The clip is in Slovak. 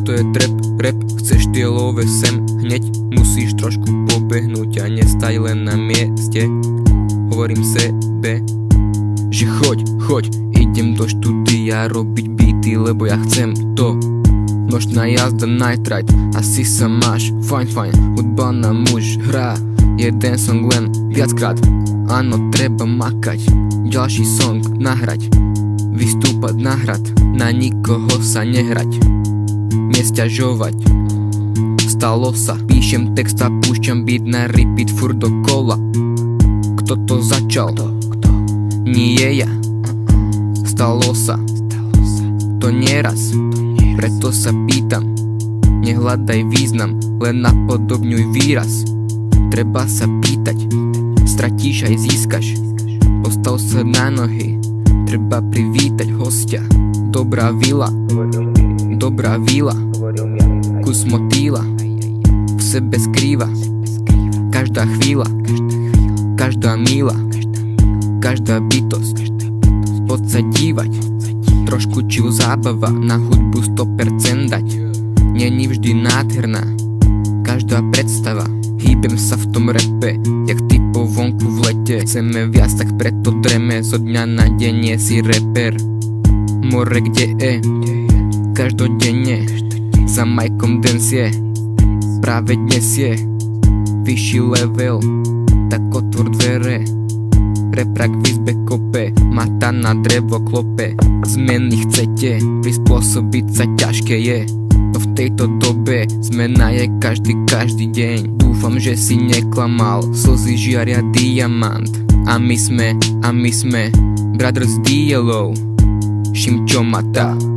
Toto je trap, rap, chceš tie love sem hneď, musíš trošku pobehnúť a nestať len na mieste. Hovorím sebe, že choď, idem do štúdia robiť beaty, lebo ja chcem to. Nočná jazda, night ride, asi sa máš fajn, hudba na muž hrá jeden song len viackrát. Áno, treba makať, ďalší song nahrať, vystúpať na hrad, na nikoho sa nehrať, nesťažovať. Stalo sa, píšem text a púšťam beat na repeat furt dokola. Kto to začal? Nie ja. Stalo sa, to nieraz, preto sa pýtam. Nehľadaj význam, len napodobňuj výraz. Treba sa pýtať, stratíš aj získaš. Postav sa na nohy, treba privítať hostia. Dobrá vila, kus motýla v sebe skrýva. Každá chvíľa, každá míla, každá bytosť. Poď sa dívať, trošku chill zábava, na hudbu 100% dať. Není vždy nádherná každá predstava. Hýbem sa v tom rape, jak ty po vonku v lete. Chceme viac, tak preto dreme, zo dňa na deň nie si reper. More kde je, každodenne, za majkom dance je, práve dnes je vyšší level, tak otvor dvere. Reprak v izbe kope, mata na drevo klope. Zmeny chcete, prispôsobiť sa ťažké je. No v tejto dobe zmena je každý deň. Dúfam, že si neklamal, slzy žiaria diamant. A my sme Brothers DLO, Šimčo Mata.